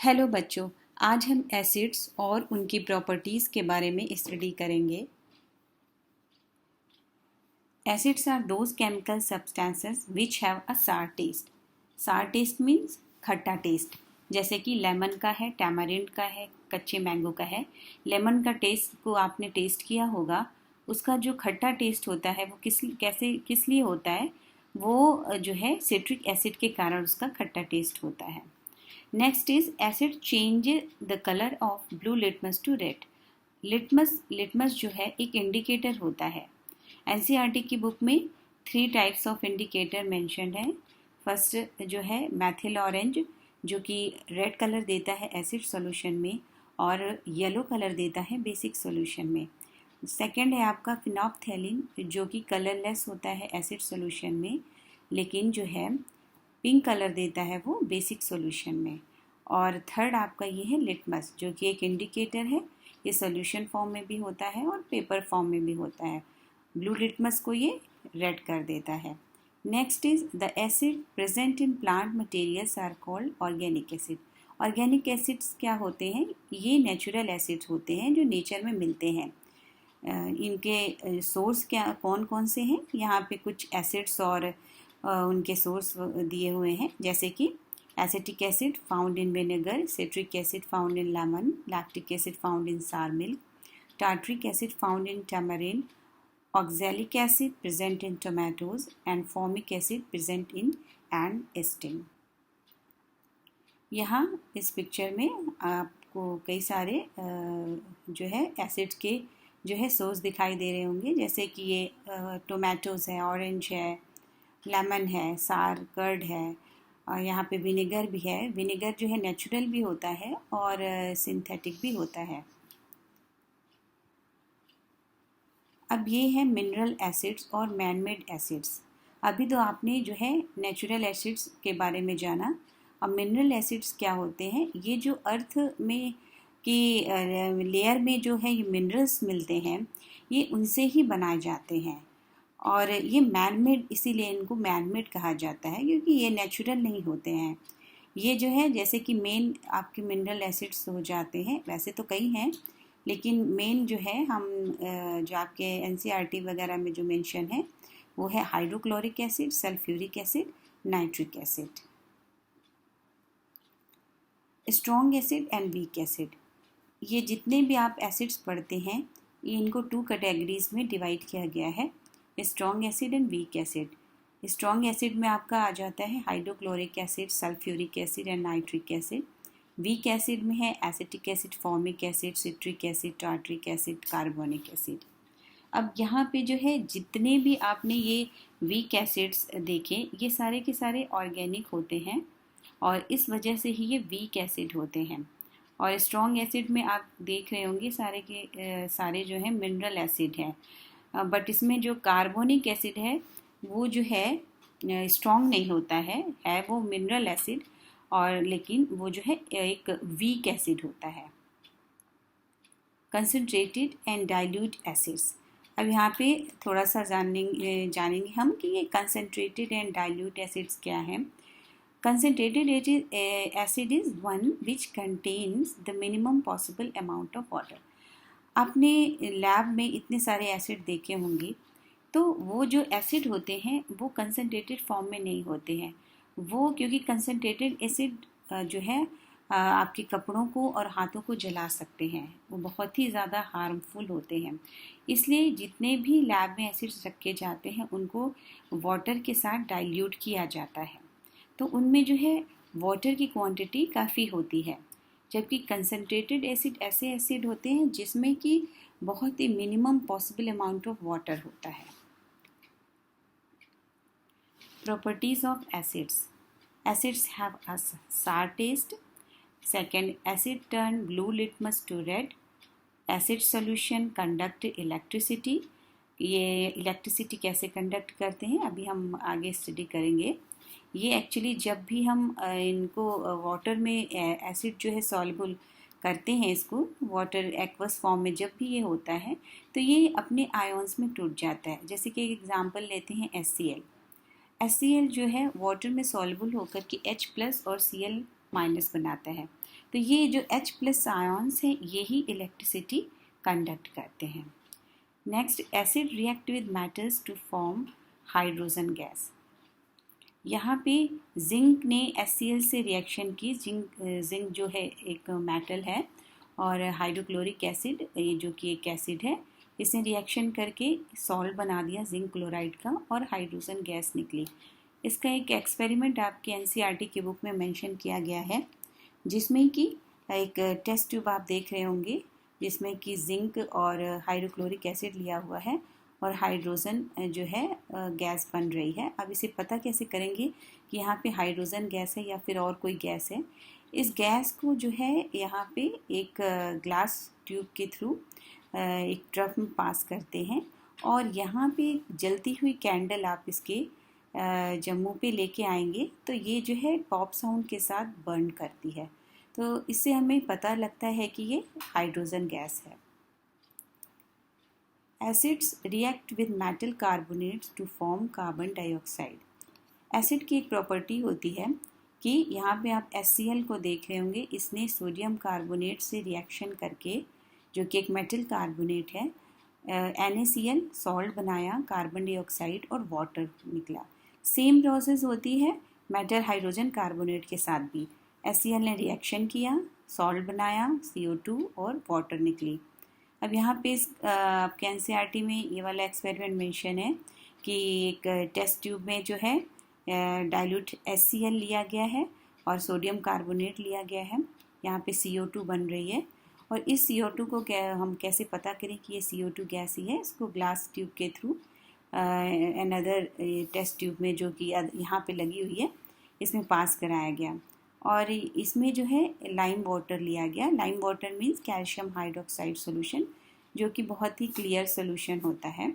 Hello बच्चों, आज हम एसिड्स और उनकी प्रॉपर्टीज़ के बारे में स्टडी करेंगे। Acids are those chemical substances which have a sour taste. सार टेस्ट मीन्स खट्टा टेस्ट, जैसे कि लेमन का है, टैमरिंड का है, कच्चे मैंगो का है। लेमन का टेस्ट को आपने टेस्ट किया होगा, उसका जो खट्टा टेस्ट होता है वो किस लिए होता है? वो जो है सिट्रिक एसिड के कारण उसका खट्टा टेस्ट होता है। Next is acid change the color of blue litmus to red. Litmus जो है एक इंडिकेटर होता है। एनसीईआरटी की बुक में 3 टाइप्स ऑफ इंडिकेटर मेंशन्ड है। फर्स्ट जो है मैथिल ऑरेंज, जो कि रेड कलर देता है एसिड सॉल्यूशन में और येलो कलर देता है बेसिक सॉल्यूशन में। सेकंड है आपका फिनोप्थेलिन, जो कि कलरलेस होता है एसिड सॉल्यूशन में, लेकिन जो है पिंक कलर देता है वो बेसिक सॉल्यूशन में। और थर्ड आपका ये है लिटमस, जो कि एक इंडिकेटर है। ये सॉल्यूशन फॉर्म में भी होता है और पेपर फॉर्म में भी होता है। ब्लू लिटमस को ये रेड कर देता है। Next is the acid present in plant materials are called organic acid. Organic acids क्या होते हैं? ये नेचुरल एसिड्स होते हैं जो नेचर में मिलते हैं। इनके सोर्स क्या कौन कौन से हैं? यहाँ पे कुछ एसिड्स और उनके सोर्स दिए हुए हैं, जैसे कि acetic acid found in vinegar, citric acid found in lemon, lactic acid found in sour milk, tartaric acid found in tamarind, oxalic acid present in tomatoes and formic acid present in ant sting. यहाँ इस picture में आपको कई सारे जो है acid के जो है सोर्स दिखाई दे रहे होंगे, जैसे कि ये टोमेटोज़ है, ऑरेंज है, लेमन है, सार कर्ड है, और यहाँ पे विनेगर भी है। विनेगर जो है नेचुरल भी होता है और सिंथेटिक भी होता है। अब ये है मिनरल एसिड्स और मैनमेड एसिड्स। अभी तो आपने जो है नेचुरल एसिड्स के बारे में जाना। अब मिनरल एसिड्स क्या होते हैं? ये जो अर्थ में की लेयर में जो है ये मिनरल्स मिलते हैं, ये उनसे ही बनाए जाते हैं। और ये मैनमेड, इसीलिए इनको मैनमेड कहा जाता है, क्योंकि ये नेचुरल नहीं होते हैं। ये जो है जैसे कि मेन आपके मिनरल एसिड्स हो जाते हैं, वैसे तो कई हैं, लेकिन मेन जो है हम जो आपके एनसीईआरटी वगैरह में जो मेंशन है वो है hydrochloric acid, sulphuric acid, nitric acid. Strong acid and weak acid, ये जितने भी आप एसिड्स पढ़ते हैं ये इनको 2 कैटेगरीज में डिवाइड किया गया है, strong acid and weak acid. Strong acid में आपका आ जाता है hydrochloric acid, sulphuric acid and nitric acid. Weak acid में है acetic acid, formic acid, citric acid, tartaric acid, carbonic acid. अब यहाँ पे जो है जितने भी आपने ये वीक एसिड्स देखे, ये सारे के सारे ऑर्गेनिक होते हैं और इस वजह से ही ये वीक एसिड होते हैं। और स्ट्रॉन्ग एसिड में आप देख रहे होंगे सारे के सारे जो है मिनरल एसिड है, बट इसमें जो कार्बोनिक एसिड है वो जो है स्ट्रॉन्ग नहीं होता है वो मिनरल एसिड, और लेकिन वो जो है एक वीक एसिड होता है। कंसनट्रेटेड एंड डाइल्यूट एसिड्स, अब यहाँ पे थोड़ा सा जानेंगे हम कि ये कंसनट्रेटेड एंड डाइल्यूट एसिड्स क्या हैं। Concentrated acid is one which contains the minimum possible amount of water. आपने लैब में इतने सारे एसिड देखे होंगे, तो वो जो एसिड होते हैं वो कंसनट्रेटेड फॉर्म में नहीं होते हैं। वो क्योंकि कंसनट्रेटेड एसिड जो है आपके कपड़ों को और हाथों को जला सकते हैं, वो बहुत ही ज़्यादा हार्मफुल होते हैं। इसलिए जितने भी लैब में एसिड्स रखे जाते हैं उनको वाटर के साथ डाइल्यूट किया जाता है, तो उनमें जो है वाटर की क्वांटिटी काफ़ी होती है, जबकि कंसनट्रेटेड एसिड ऐसे एसिड होते हैं जिसमें कि बहुत ही minimum possible amount of water होता है। Properties of acids, acids have a sour taste. Second, acid turn blue litmus to red. Acid solution conduct electricity, ये इलेक्ट्रिसिटी कैसे कंडक्ट करते हैं अभी हम आगे स्टडी करेंगे। ये एक्चुअली जब भी हम इनको वाटर में एसिड जो है सॉल्युबल करते हैं, इसको वाटर एक्वस फॉर्म में जब भी ये होता है तो ये अपने आयंस में टूट जाता है। जैसे कि एक एग्जांपल लेते हैं HCl जो है वाटर में सॉल्युबल होकर के H+ और Cl माइनस बनाता है। तो ये जो H+ आयॉन्स हैं यही इलेक्ट्रिसिटी कंडक्ट करते हैं। Next, acid react with metals to form hydrogen gas. यहाँ पे जिंक ने HCl से रिएक्शन की। जिंक जो है एक मेटल है और हाइड्रोक्लोरिक एसिड ये जो कि एक एसिड है, इसने रिएक्शन करके सॉल्ट बना दिया जिंक क्लोराइड का और हाइड्रोजन गैस निकली। इसका एक एक्सपेरिमेंट आपके NCERT की बुक में मेंशन किया गया है, जिसमें कि एक टेस्ट ट्यूब आप देख रहे होंगे जिसमें कि जिंक और हाइड्रोक्लोरिक एसिड लिया हुआ है और हाइड्रोजन जो है गैस बन रही है। अब इसे पता कैसे करेंगे कि यहाँ पे हाइड्रोजन गैस है या फिर और कोई गैस है। इस गैस को जो है यहाँ पे एक ग्लास ट्यूब के थ्रू एक ट्रफ में पास करते हैं और यहाँ पे जलती हुई कैंडल आप इसके जम्मू पे लेके आएंगे तो ये जो है पॉप साउंड के साथ बर्न करती है। तो इससे हमें पता लगता है कि ये हाइड्रोजन गैस है। Acids react with metal carbonates to form carbon dioxide. Acid की एक प्रॉपर्टी होती है कि यहाँ पे आप HCl को देख रहे होंगे, इसने सोडियम कार्बोनेट से रिएक्शन करके, जो कि एक मेटल कार्बोनेट है, NaCl सॉल्ट बनाया, कार्बन डाइऑक्साइड और वाटर निकला। सेम प्रोसेस होती है मेटल हाइड्रोजन कार्बोनेट के साथ भी। HCl ने रिएक्शन किया, सॉल्ट बनाया, CO2 और वाटर निकली। अब यहाँ पे आपके NCERT में ये वाला एक्सपेरिमेंट मेंशन है कि एक टेस्ट ट्यूब में जो है डाइल्यूट HCl लिया गया है और सोडियम कार्बोनेट लिया गया है। यहाँ पे CO2 बन रही है और इस CO2 को हम कैसे पता करें कि ये CO2 गैस ही है। इसको ग्लास ट्यूब के थ्रू अनदर टेस्ट ट्यूब में जो कि यहाँ पे लगी हुई है इसमें पास कराया गया और इसमें जो है लाइम वाटर लिया गया। Lime water means calcium hydroxide solution, जो कि बहुत ही क्लियर सॉल्यूशन होता है।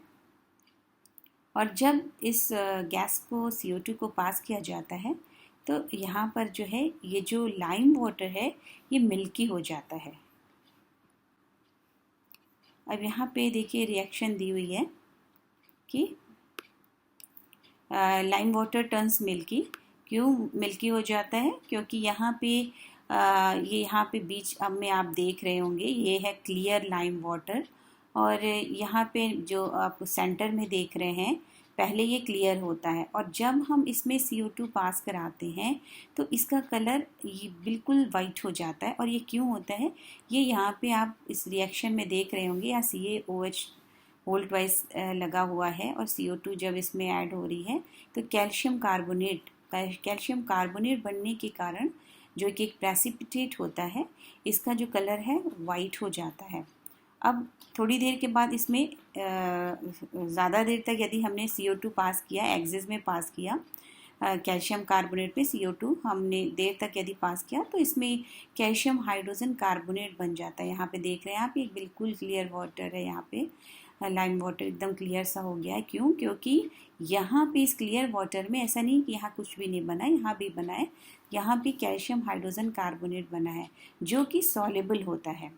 और जब इस गैस को CO2 को पास किया जाता है तो यहाँ पर जो है ये जो लाइम वाटर है ये मिल्की हो जाता है। अब यहाँ पे देखिए रिएक्शन दी हुई है कि लाइम वाटर टर्न्स मिल्की। क्यों मिल्की हो जाता है? क्योंकि यहाँ पे ये यहाँ पे बीच अब में आप देख रहे होंगे ये है क्लियर लाइम वाटर और यहाँ पे जो आप सेंटर में देख रहे हैं पहले ये क्लियर होता है और जब हम इसमें CO2 पास कराते हैं तो इसका कलर ये बिल्कुल वाइट हो जाता है। और ये क्यों होता है? ये यहाँ पे आप इस रिएक्शन में देख रहे होंगे या CaOH वोल्ट वाइज लगा हुआ है और CO2 जब इसमें ऐड हो रही है तो कैल्शियम कार्बोनेट बनने के कारण जो कि एक प्रेसिपिटेट होता है, इसका जो कलर है वाइट हो जाता है। अब थोड़ी देर के बाद इसमें ज़्यादा देर तक यदि हमने CO2 पास किया, एक्सिस में पास किया, कैल्शियम कार्बोनेट पे CO2 हमने देर तक यदि पास किया तो इसमें कैल्शियम हाइड्रोजन कार्बोनेट बन जाता है। यहाँ पे देख रहे हैं आप एक बिल्कुल क्लियर वाटर है, यहाँ पे लाइम वाटर एकदम क्लियर सा हो गया है। क्यों? क्योंकि यहाँ पे इस क्लियर वाटर में ऐसा नहीं कि यहाँ कुछ भी नहीं बना, यहाँ भी बना है, यहाँ भी कैल्शियम हाइड्रोजन कार्बोनेट बना है जो कि सॉल्युबल होता है।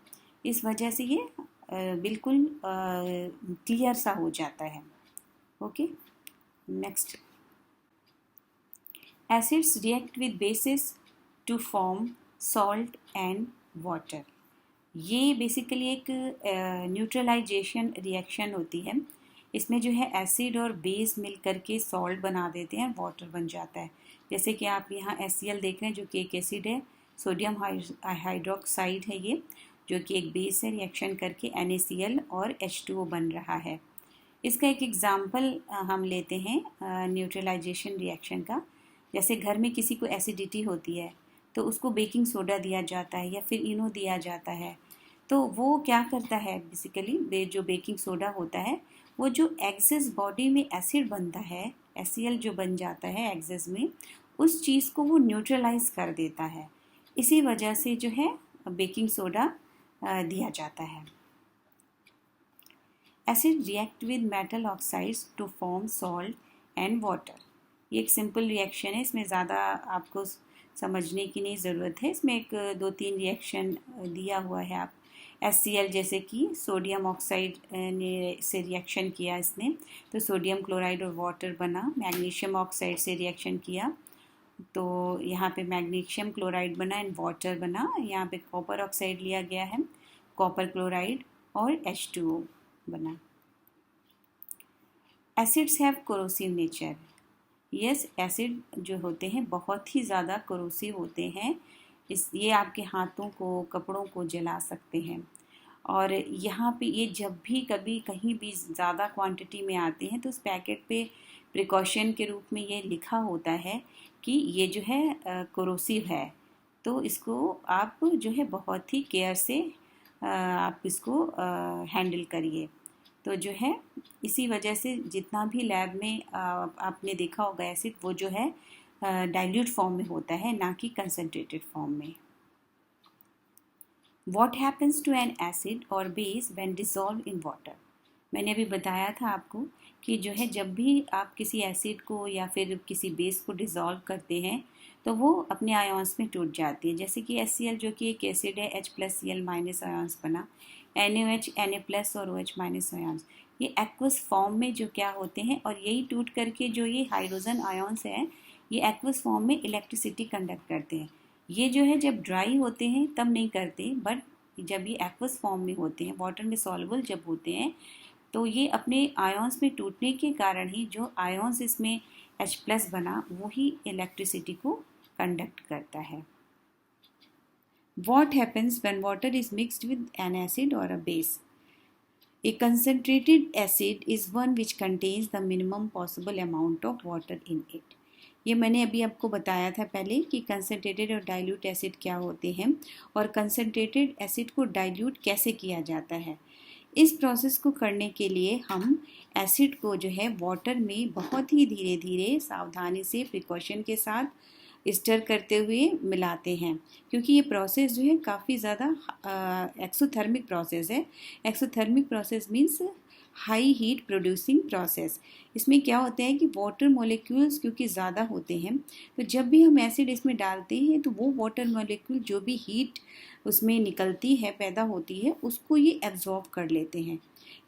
इस वजह से ये बिल्कुल क्लियर सा हो जाता है। Okay, next, acids react with bases to form salt and water. ये बेसिकली एक न्यूट्रलाइजेशन रिएक्शन होती है। इसमें जो है एसिड और बेस मिल करके सॉल्ट बना देते हैं, वाटर बन जाता है। जैसे कि आप यहाँ HCl देख रहे हैं जो कि एक एसिड है, सोडियम हाइड्रोक्साइड है ये जो कि एक बेस है, रिएक्शन करके NaCl और H2O बन रहा है। इसका एक एग्जाम्पल हम लेते हैं न्यूट्रलाइजेशन रिएक्शन का। जैसे घर में किसी को एसिडिटी होती है तो उसको बेकिंग सोडा दिया जाता है या फिर इनो दिया जाता है। तो वो क्या करता है, बेसिकली जो बेकिंग सोडा होता है वो जो एक्सेस बॉडी में एसिड बनता है, HCl जो बन जाता है एक्सेस में, उस चीज़ को वो न्यूट्रलाइज कर देता है। इसी वजह से जो है बेकिंग सोडा दिया जाता है। Acid react with metal oxides to form salt and water. ये एक सिंपल रिएक्शन है, इसमें ज़्यादा आपको समझने की नहीं ज़रूरत है। इसमें एक 2-3 रिएक्शन दिया हुआ है। आप HCl जैसे कि सोडियम ऑक्साइड ने से रिएक्शन किया इसने तो सोडियम क्लोराइड और वाटर बना। मैग्नीशियम ऑक्साइड से रिएक्शन किया, तो यहाँ पे मैग्नीशियम क्लोराइड बना एंड वाटर बना, यहाँ पे कॉपर ऑक्साइड लिया गया है, कॉपर क्लोराइड और H2O बना। Acids have corrosive nature. Yes, acid जो होते हैं बहुत ही ज़्यादा कोरोसिव होते हैं। ये आपके हाथों को, कपड़ों को जला सकते हैं। और यहाँ पे ये जब भी कभी कहीं भी ज़्यादा क्वांटिटी में आते हैं तो उस पैकेट पे प्रिकॉशन के रूप में ये लिखा होता है कि ये जो है कोरोसिव है। तो इसको आप जो है बहुत ही केयर से आप इसको हैंडल करिए। तो जो है इसी वजह से जितना भी लैब में आपने देखा होगा एसिड, वो जो है डाइल्यूट फॉर्म में होता है, ना कि कंसनट्रेटेड फॉर्म में। What happens to an acid or base when dissolved in water? मैंने अभी बताया था आपको कि जो है जब भी आप किसी एसिड को या फिर किसी बेस को डिज़ोल्व करते हैं तो वो अपने आयॉन्स में टूट जाती है। जैसे कि HCl जो कि एक एसिड है, H+Cl- आयॉन्स बना, NaOH Na+ और OH- आयॉन्स, ये एक्वस फॉर्म में जो क्या होते हैं, और यही टूट करके जो ये हाइड्रोजन आयॉन्स हैं ये एक्वस फॉर्म में इलेक्ट्रिसिटी कंडक्ट करते हैं। ये जो है जब ड्राई होते हैं तब नहीं करते, बट जब ये एक्वस फॉर्म में होते हैं, वाटर में सॉल्युबल जब होते हैं, तो ये अपने आयॉन्स में टूटने के कारण ही जो आयॉन्स इसमें H+ बना वही इलेक्ट्रिसिटी को कंडक्ट करता है। What happens when water is mixed with an acid or a base? A concentrated acid is one which contains the minimum possible amount of water in it. ये मैंने अभी आपको बताया था पहले कि कंसनट्रेटेड और डाइल्यूट एसिड क्या होते हैं और कंसनट्रेटेड एसिड को डाइल्यूट कैसे किया जाता है। इस प्रोसेस को करने के लिए हम एसिड को जो है वाटर में बहुत ही धीरे धीरे सावधानी से प्रिकॉशन के साथ स्टर करते हुए मिलाते हैं, क्योंकि ये प्रोसेस जो है काफ़ी ज़्यादा एक्सोथर्मिक प्रोसेस है। Exothermic process means high heat producing process. इसमें क्या होता है कि वाटर मॉलिक्यूल्स क्योंकि ज़्यादा होते हैं, तो जब भी हम एसिड इसमें डालते हैं तो वो वाटर मॉलिक्यूल जो भी हीट उसमें निकलती है, पैदा होती है, उसको ये एब्जॉर्ब कर लेते हैं।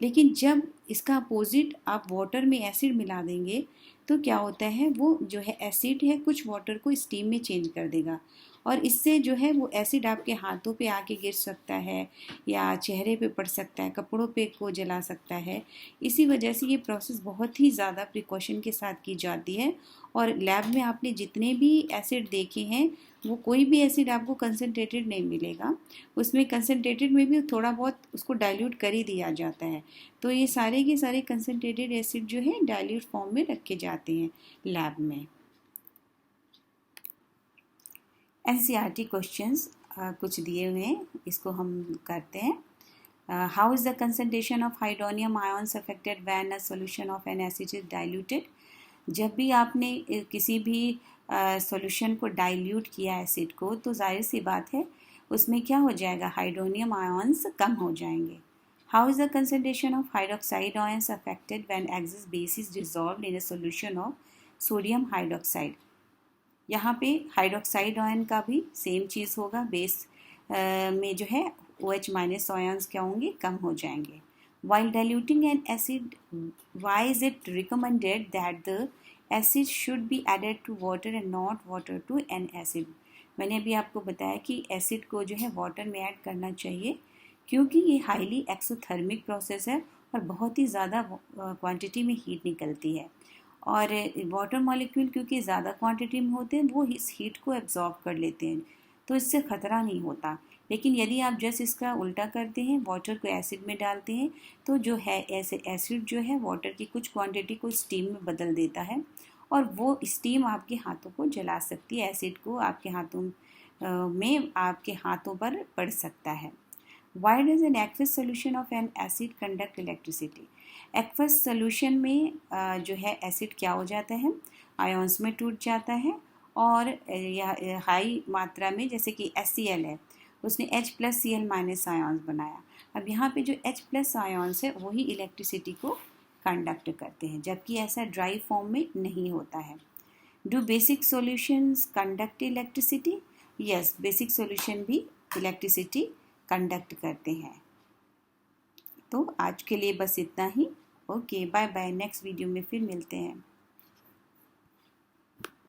लेकिन जब इसका अपोजिट आप वाटर में एसिड मिला देंगे तो क्या होता है, वो जो है एसिड है कुछ वाटर को स्टीम में चेंज कर देगा और इससे जो है वो एसिड आपके हाथों पे आके गिर सकता है या चेहरे पे पड़ सकता है, कपड़ों पे को जला सकता है। इसी वजह से ये प्रोसेस बहुत ही ज़्यादा प्रिकॉशन के साथ की जाती है। और लैब में आपने जितने भी एसिड देखे हैं वो कोई भी एसिड आपको कंसनट्रेटेड नहीं मिलेगा, उसमें कंसनट्रेटेड में भी थोड़ा बहुत उसको डाइल्यूट कर ही दिया जाता है। तो ये सारे के सारे कंसनट्रेटेड एसिड जो है डाइल्यूट फॉर्म में रखे जाते हैं लैब में। NCERT क्वेश्चंस कुछ दिए हुए हैं, इसको हम करते हैं। How is the concentration of hydronium ions affected when a solution of N acid is diluted? जब भी आपने किसी भी सॉल्यूशन को डाइल्यूट किया एसिड को, तो जाहिर सी बात है उसमें क्या हो जाएगा, हाइड्रोनियम आयॉन्स कम हो जाएंगे। How is the concentration of hydroxide ions affected when axis base is dissolved in a solution of sodium hydroxide? यहाँ पे हाइड्रोक्साइड आयन का भी सेम चीज़ होगा, बेस में जो है OH- आयन्स क्या होंगे, कम हो जाएंगे। While diluting an acid, why is it recommended that the acid should be added to water and not water to an acid? मैंने अभी आपको बताया कि एसिड को जो है वाटर में ऐड करना चाहिए, क्योंकि ये हाईली एक्सोथर्मिक प्रोसेस है और बहुत ही ज़्यादा क्वांटिटी में हीट निकलती है। और वाटर मॉलिक्यूल क्योंकि ज़्यादा क्वांटिटी में होते हैं वो इस हीट को एब्जॉर्ब कर लेते हैं, तो इससे ख़तरा नहीं होता। लेकिन यदि आप जस्ट इसका उल्टा करते हैं, वाटर को एसिड में डालते हैं, तो जो है ऐसे एसिड जो है वाटर की कुछ क्वांटिटी को स्टीम में बदल देता है और वो स्टीम आपके हाथों को जला सकती है, एसिड को आपके हाथों में आपके हाथों पर पड़ सकता है। Why does an aqueous solution of an acid conduct electricity? Aqueous solution में जो है एसिड क्या हो जाता है, आयॉन्स में टूट जाता है और हाई मात्रा में, जैसे कि HCl है, उसने H+Cl- आयॉन्स बनाया। अब यहाँ पे जो H+ आयॉन्स है वही इलेक्ट्रिसिटी को कंडक्ट करते हैं, जबकि ऐसा ड्राई फॉर्म में नहीं होता है। Do basic solutions conduct electricity? Yes, basic solution भी इलेक्ट्रिसिटी कंडक्ट करते हैं। तो आज के लिए बस इतना ही। Okay, bye bye, next video में फिर मिलते हैं।